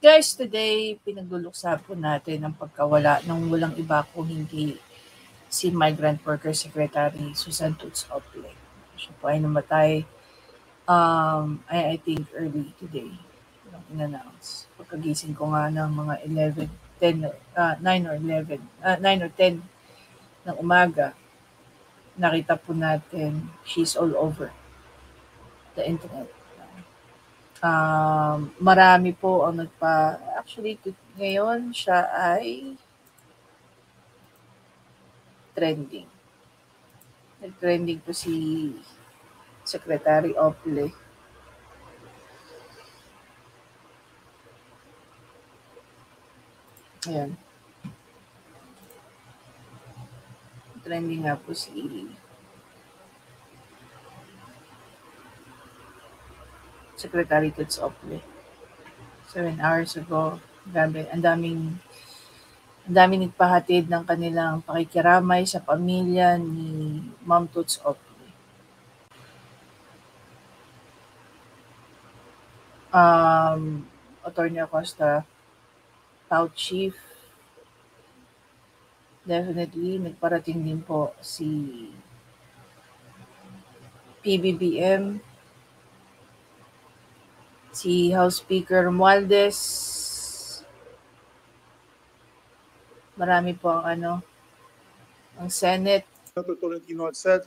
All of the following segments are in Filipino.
Guys, today pinagluluksa po natin ang pagkawala ng walang iba kung hindi si Migrant Worker Secretary Susan Toots Ople. Siya po ay namatay I think early today. In-announce. Pagkagising ko nga ng mga 9 or 10 ng umaga, nakita po natin she's all over the internet. Marami po ang actually ngayon siya ay trending. Nag-trending po si Secretary Ople. Ayan. Trending nga po si Secretary Toots Ople. 7 hours ago, ang daming nagpahatid ng kanilang pakikiramay sa pamilya ni Ma'am Toots Ople. Attorney Acosta, South Chief, definitely nagparating din po si PBBM, si House Speaker Romualdez. Marami po ang Senate. Senator Tolentino had said,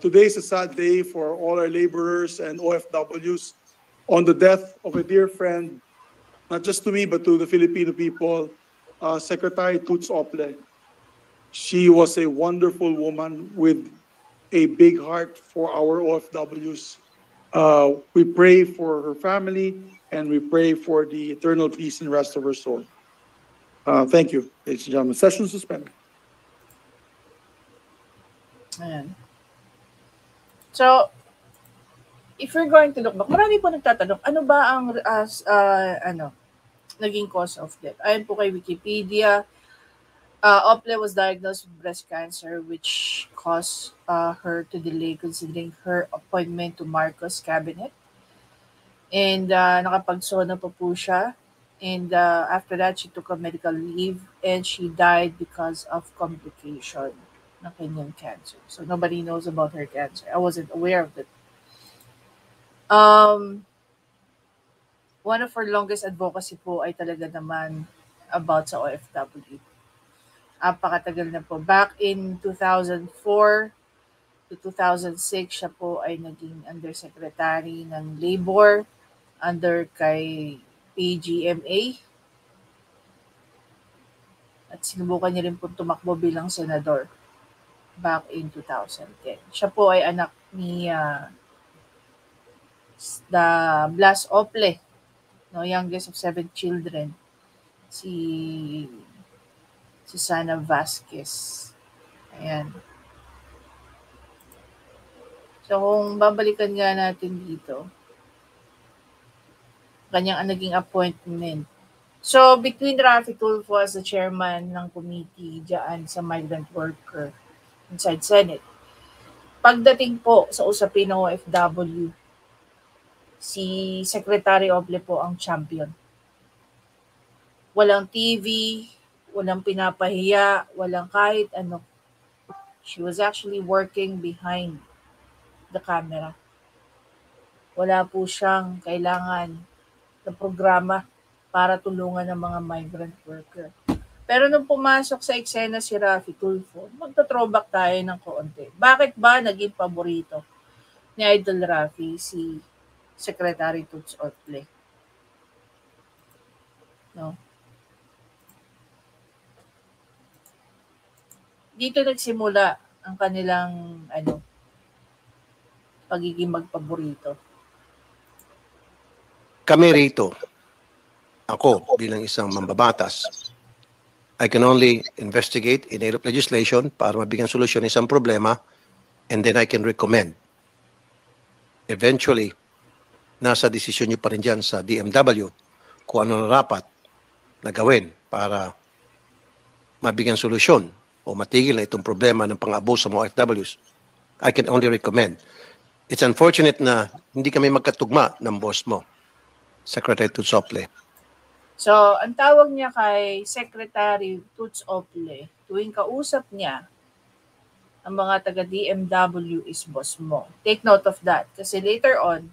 today is a sad day for all our laborers and OFWs on the death of a dear friend, not just to me, but to the Filipino people, Secretary Toots Ople. She was a wonderful woman with a big heart for our OFWs. We pray for her family and we pray for the eternal peace and rest of her soul. Thank you, ladies and gentlemen. Session suspended. Ayan. So, if we're going to look back, marami po nagtatanong, ano ba ang naging cause of death? Ayon po kay Wikipedia, Ople was diagnosed with breast cancer, which caused her to delay considering her appointment to Marcos cabinet. And nakapagsona pa po siya. And after that, she took a medical leave and she died because of complication ng kanyang cancer. So nobody knows about her cancer. I wasn't aware of it. One of her longest advocacy po ay talaga naman about sa OFW. Apakatagal na po. Back in 2004 to 2006, siya po ay naging undersecretary ng labor under kay PGMA. At sinubukan niya rin po tumakbo bilang senador back in 2010. Siya po ay anak ni Blas Ople, youngest of 7 children. Si Susana Vasquez. Ayan. So kung babalikan nga natin dito, kanyang naging appointment. So between Raffy Tulfo as the chairman ng committee diyan sa migrant worker inside Senate, pagdating po sa usapin ng OFW, si Secretary Ople po ang champion. Walang TV, walang pinapahiya, walang kahit ano. She was actually working behind the camera. Wala po siyang kailangan na programa para tulungan ng mga migrant worker. Pero nung pumasok sa eksena si Raffy Tulfo, magta-throwback tayo ng konti. Bakit ba naging paborito ni Idol Raffy si Secretary Toots Ople? No? Dito nagsimula ang kanilang pagiging magpaborito. Kami rito, ako bilang isang mambabatas, I can only investigate in aid of legislation para mabigyan solusyon ng isang problema and then I can recommend. Eventually, nasa desisyon niyo pa rin dyan sa DMW kung ano na dapat na gawin para mabigyan solusyon o matigil na itong problema ng pang-abuso sa mga OFWs. I can only recommend. It's unfortunate na hindi kami magkatugma ng boss mo, Secretary Toots Ople. So, ang tawag niya kay Secretary Toots Ople, tuwing kausap niya ang mga taga-DMW is boss mo. Take note of that. Kasi later on,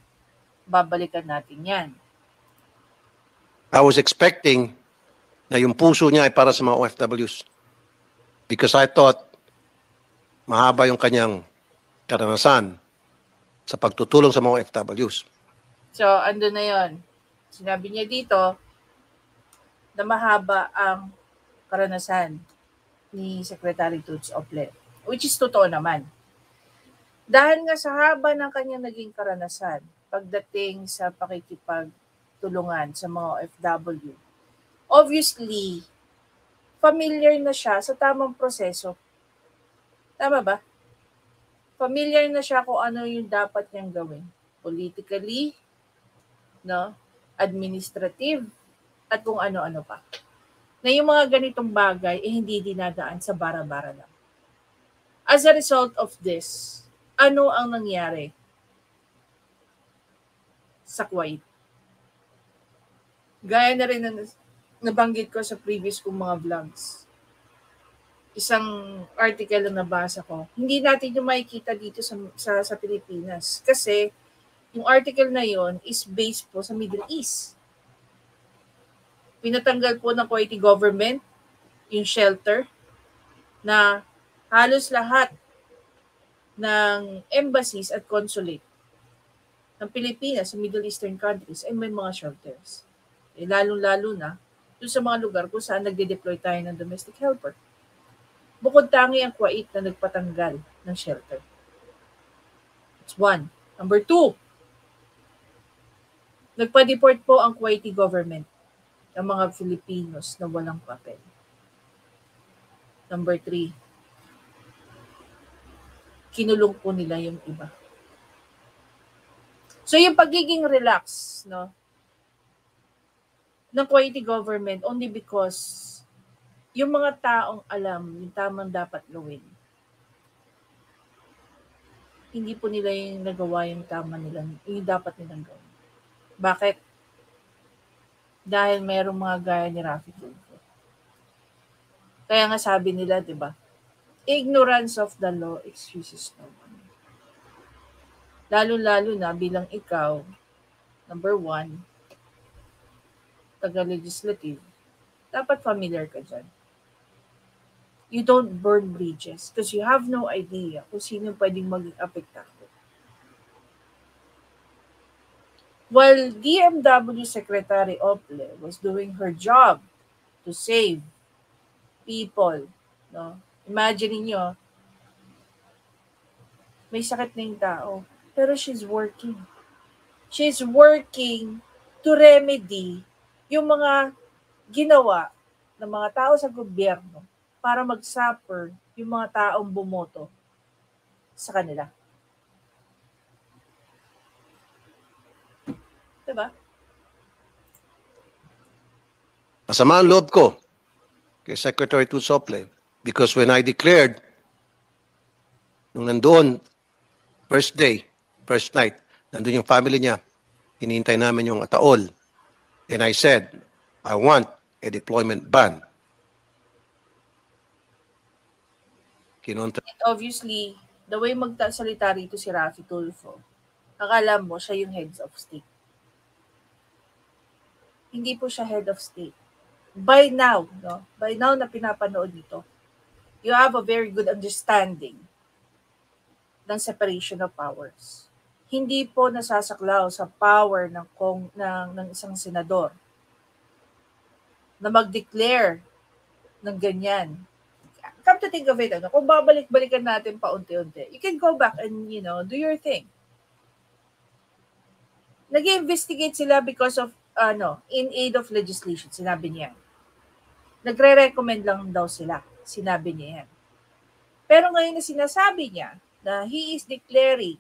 babalikan natin yan. I was expecting na yung puso niya ay para sa mga OFWs. Because I thought mahaba yung kanyang karanasan sa pagtutulong sa mga OFWs. So, ando na yon. Sinabi niya dito na mahaba ang karanasan ni Secretary Toots Ople, which is totoo naman. Dahil nga sa haba ng kanyang naging karanasan pagdating sa pakikipagtulungan sa mga OFW, obviously, familiar na siya sa tamang proseso. Tama ba? Familiar na siya kung ano yung dapat niyang gawin. Politically, no? Administrative, at kung ano-ano pa. Na yung mga ganitong bagay, hindi dinadaan sa bara-bara lang. As a result of this, ano ang nangyari sa Kuwait? Gaya na rin na nabanggit ko sa previous kong mga vlogs. Isang article na nabasa ko. Hindi natin yung makikita dito sa Pilipinas. Kasi yung article na yon is based po sa Middle East. Pinatanggal po ng Kuwaiti government yung shelter na halos lahat ng embassies at consulate ng Pilipinas sa Middle Eastern countries ay may mga shelters. Lalong-lalo na doon sa mga lugar kung saan nagde-deploy tayo ng domestic helper. Bukod tangi ang Kuwait na nagpatanggal ng shelter. That's one. Number two, nagpa-deport po ang Kuwaiti government ng mga Filipinos na walang papel. Number three, kinulong po nila yung iba. So yung pagiging relax, no, ng Kuwaiti government only because yung mga taong alam yung tamang dapat gawin, hindi po nila yung nagawa yung tama nila, yung dapat nilang gawin. Bakit? Dahil merong mga gaya ni Raffy Tulfo. Kaya nga sabi nila, di ba? Ignorance of the law excuses no one. Lalo-lalo na bilang ikaw, number one, taga-legislative, dapat familiar ka dyan. You don't burn bridges because you have no idea kung sino pwedeng maging apektado. While DMW Secretary Ople was doing her job to save people, no? Imagine niyo, may sakit na yung tao, pero she's working. She's working to remedy yung mga ginawa ng mga tao sa gobyerno para mag-suffer yung mga taong bumoto sa kanila. Diba? Masama ang loob ko kay Secretary Toots Ople because when I declared, nung nandoon, first day, first night, nandun yung family niya, hinihintay namin yung ataol. And I said, I want a deployment ban. Kinontra. Obviously, the way magsalita rito si Raffy Tulfo, akala mo siya yung heads of state. Hindi po siya head of state. By now, no? By now na pinapanood nito, you have a very good understanding ng separation of powers. Hindi po nasasaklaw sa power ng isang senador na mag-declare ng ganyan. Come to think of it, kung babalik-balikan natin paunti-unti, you can go back and, do your thing. Nag-investigate sila because of, in aid of legislation, sinabi niya. Nagre-recommend lang daw sila, sinabi niya yan. Pero ngayon na sinasabi niya na he is declaring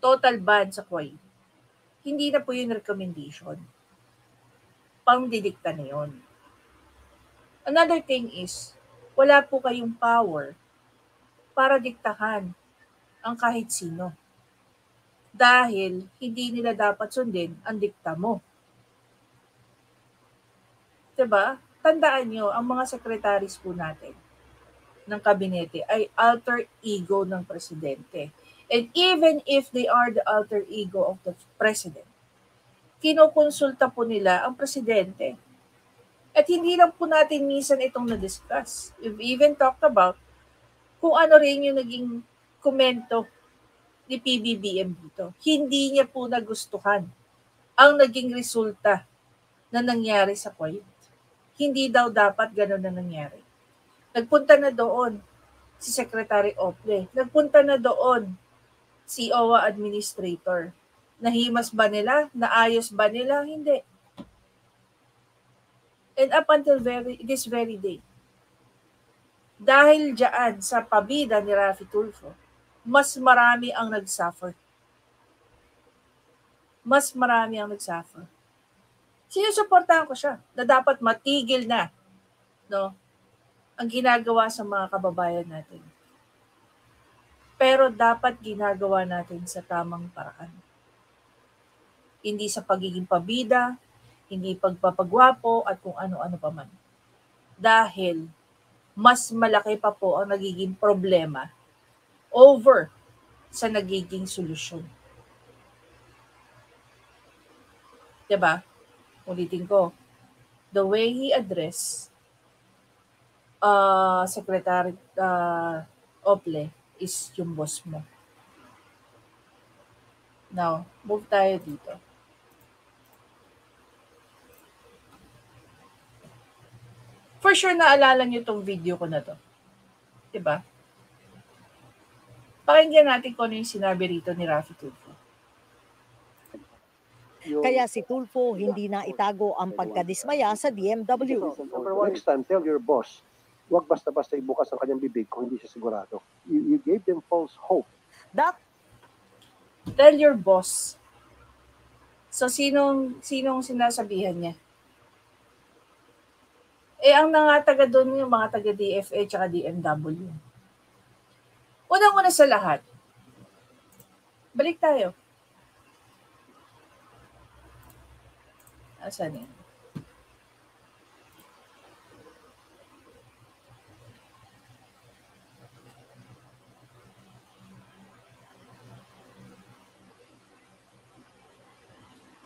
total ban sa Kuwait, hindi na po yung recommendation. Pangdidikta na yun. Another thing is, wala po kayong power para diktahan ang kahit sino. Dahil hindi nila dapat sundin ang dikta mo. 'Diba? Tandaan nyo, ang mga secretaries po natin ng kabinete ay alter ego ng presidente. And even if they are the alter ego of the president, kinukonsulta po nila ang presidente. At hindi lang po natin minsan itong na-discuss. We've even talked about kung ano rin yung naging komento ni PBBM dito. Hindi niya po nagustuhan ang naging resulta na nangyari sa Kuwait. Hindi daw dapat gano'n na nangyari. Nagpunta na doon si Secretary Ople. Nagpunta na doon si OWA Administrator. Nahimas ba nila? Naayos ba nila? Hindi. And up until this very day, dahil dyan sa pabida ni Raffy Tulfo, mas marami ang nagsuffer. Mas marami ang nagsuffer. Sinusuportahan ko siya na dapat matigil na, no, ang ginagawa sa mga kababayan natin. Pero dapat ginagawa natin sa tamang paraan. Hindi sa pagiging pabida, hindi pagpapagwapo at kung ano-ano pa man. Dahil mas malaki pa po ang nagiging problema over sa nagiging solusyon. Diba? Ulitin ko, the way he addressed Secretary Ople is yung boss mo. Now, move tayo dito. For sure, naalala niyo tong video ko na to. Diba? Pakinggan natin kung ano yung sinabi rito ni Raffy Tulfo. Kaya si Tulfo hindi na itago ang pagkadismaya sa DMW. Next time, tell your boss, huwag basta-basta ibukas ang kanyang bibig kung hindi siya sigurado. You gave them false hope. Tell your boss. So, sinong sinasabihan niya? Ang taga doon yung mga taga DFA at DMW. Unang-una sa lahat, balik tayo. Asan yun?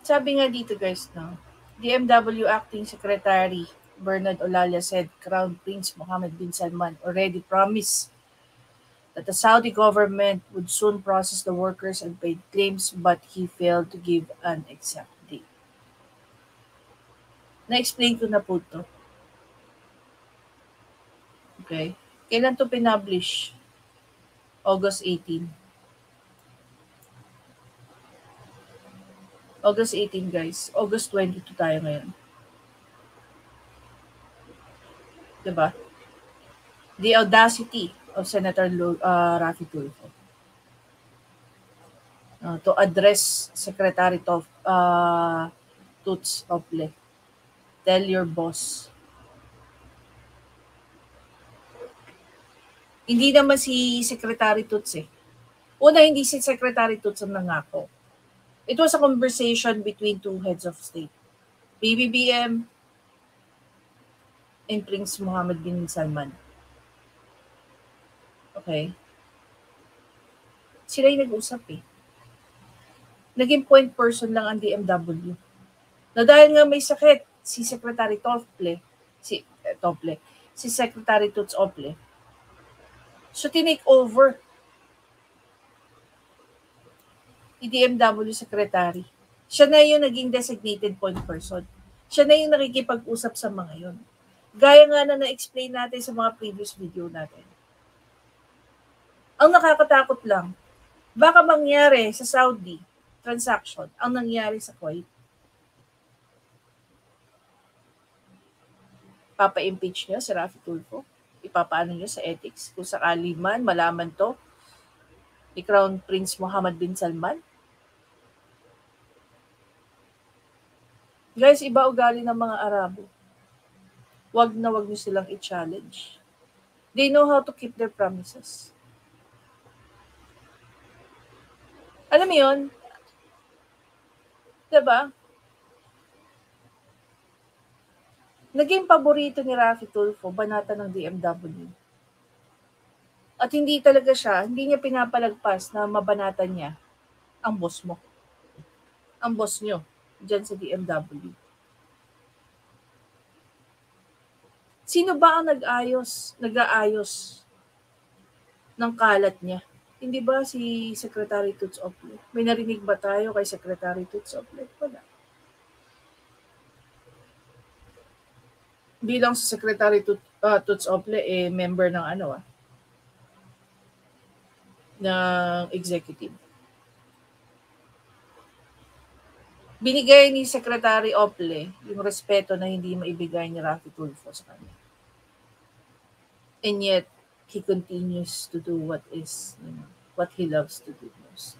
Sabi nga dito guys, no? DMW Acting Secretary Bernard Olalla said Crown Prince Mohammed bin Salman already promised that the Saudi government would soon process the workers' unpaid claims, but he failed to give an exact date. Na-explain ko na po ito. Okay? Kailan ito pinablish? August 18. August 18, guys. August 22 tayo ngayon. Diba? The audacity of Senator Raffy Tulfo to address Secretary Toots Ople. Tell your boss. Hindi naman si Secretary Toots eh. Una, hindi si Secretary Toots ang nangako. It was a conversation between two heads of state. PBBM and Prince Mohammed bin Salman. Okay? Sila yung nag-usap eh. Naging point person lang ang DMW. Na dahil nga may sakit, si Secretary si Secretary Toots Ople. So, tinake over ni DMW Secretary. Siya na yung naging designated point person. Siya na yung nakikipag-usap sa mga yun. Gaya nga na na-explain natin sa mga previous video natin. Ang nakakatakot lang, baka mangyari sa Saudi transaction ang nangyari sa Kuwait. Papa-impeach niyo si Raffy Tulfo? Ipapaano niyo sa ethics? Kung sakali man, malaman to ni Crown Prince Mohammed bin Salman? Guys, iba ugali ng mga Arabo. Wag na wag niyo silang i-challenge. They know how to keep their promises. Alam mo yun? Diba? Naging paborito ni Raffy Tulfo, banata ng DMW. At hindi niya pinapalagpas na mabanatan niya ang boss mo. Ang boss nyo, dyan sa DMW. Sino ba ang nag-aayos ng kalat niya? Hindi ba si Secretary Toots Ople? May narinig ba tayo kay Secretary Toots Ople? Wala. Bilang si Secretary Toots Ople, member ng ng executive. Binigay ni Secretary Ople yung respeto na hindi maibigay ni Raffy Tulfo sa kanya. And yet, he continues to do what he loves to do most.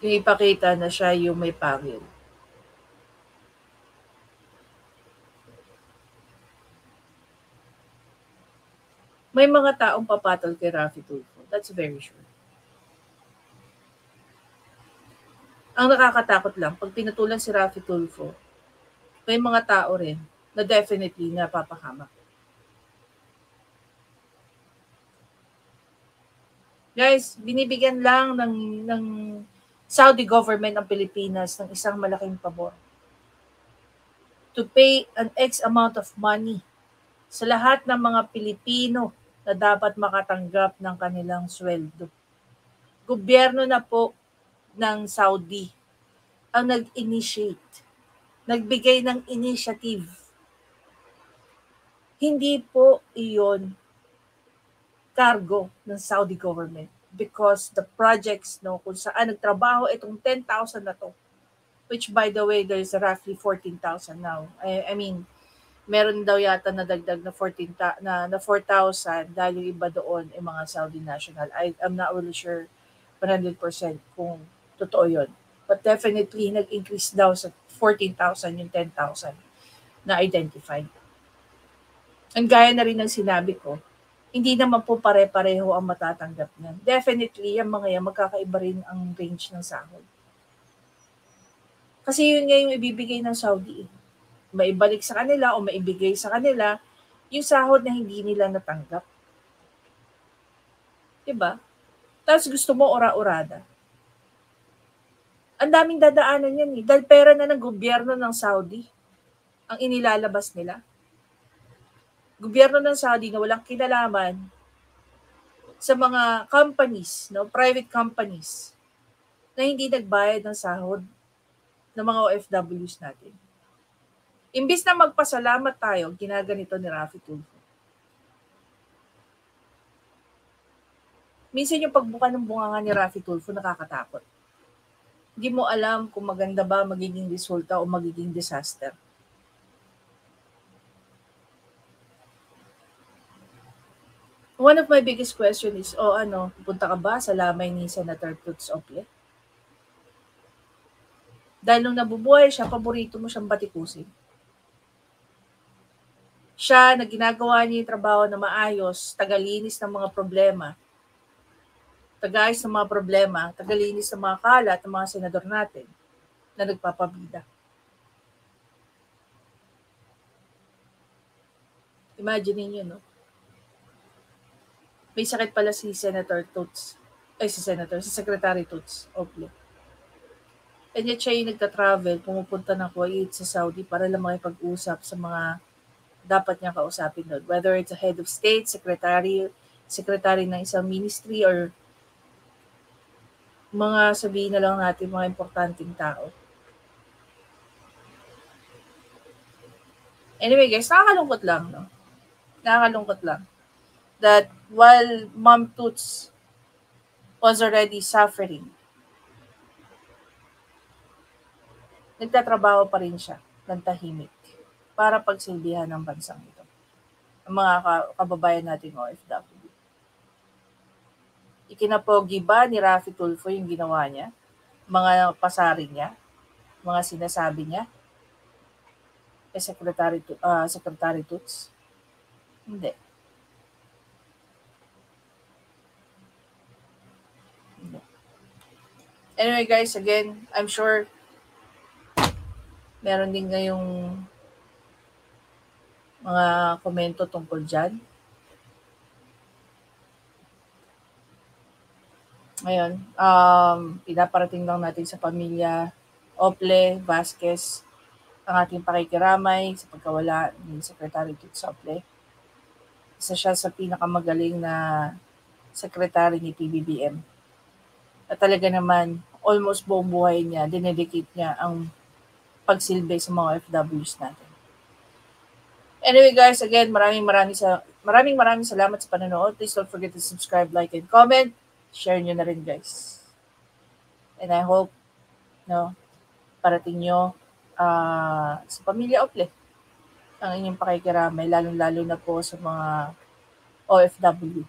Yung ipakita na siya yung may pangil. May mga taong papatol kay Raffy Tulfo. That's very sure. Ang nakakatakot lang, pag pinatulan si Raffy Tulfo, may mga tao rin na definitely napapahamak. Guys, binibigyan lang ng Saudi government ng Pilipinas ng isang malaking pabor. To pay an X amount of money sa lahat ng mga Pilipino na dapat makatanggap ng kanilang sweldo. Gobyerno na po ng Saudi ang nag-initiate, nagbigay ng initiative. Hindi po iyon cargo ng Saudi government because the projects kung saan nagtrabaho itong 10,000 na to, which by the way, there's roughly 14,000 now. I mean, meron daw yata na dagdag na 4,000 dahil yung iba doon ay mga Saudi national. I'm not really sure 100% kung totoo yun. But definitely, nag-increase daw sa 14,000 yung 10,000 na identified. Ang gaya na rin ng sinabi ko, hindi naman po pare-pareho ang matatanggap niyan. Definitely, yung mga yan, magkakaiba rin ang range ng sahod. Kasi yun nga yung ibibigay ng Saudi. Maibalik sa kanila o maibigay sa kanila yung sahod na hindi nila natanggap. Diba? Tapos gusto mo ora-orada. Ang daming dadaanan yan dahil pera na ng gobyerno ng Saudi ang inilalabas nila. Gobyerno ng Saudi na walang kinalaman sa mga companies, private companies, na hindi nagbayad ng sahod ng mga OFWs natin. Imbis na magpasalamat tayo, ginaganito ni Raffy Tulfo. Minsan yung pagbuka ng bunganga ni Raffy Tulfo nakakatakot. Hindi mo alam kung maganda ba magiging resulta o magiging disaster. One of my biggest question is, pupunta ka ba sa lamay ni Senator Toots Ople? Dahil nung nabubuhay siya, paborito mo siyang batikusin. Siya, na ginagawa niya yung trabaho na maayos, tagalinis ng mga problema, tagaayos ng mga problema, tagalinis ng mga kalat ng mga senador natin na nagpapabida. Imagine niyo, may sakit pala si Secretary Toots Ople. And yet siya yung nagta-travel, pumupunta ng Kuwait sa Saudi para lang makipag-usap sa mga dapat niya kausapin doon. Whether it's a head of state, secretary ng isang ministry, or mga sabihin na lang natin mga importanteng tao. Anyway guys, nakakalungkot lang, Nakakalungkot lang that while Ma'am Toots was already suffering, nagtatrabaho pa rin siya ng tahimik para pagsilbihan ng bansang ito. Ang mga kababayan nating OFW. Ikinapogi ba ni Raffy Tulfo yung ginawa niya? Mga pasaring niya? Mga sinasabi niya? Kay Secretary Toots? Hindi. Anyway guys, again, I'm sure meron din ngayong mga komento tungkol dyan. Ngayon, pinaparating lang natin sa pamilya Ople Vasquez ang ating pakikiramay sa pagkawala ni Secretary Tito Sople. Isa siya sa pinakamagaling na sekretary ni PBBM. At talaga naman, almost buong buhay niya, dinedicate niya ang pagsilbi sa mga OFWs natin. Anyway guys, again, maraming salamat sa panonood. Please don't forget to subscribe, like, and comment. Share nyo na rin guys. And I hope, parating nyo sa pamilya Ople ang inyong pakikiramay, lalong-lalo na po sa mga OFW.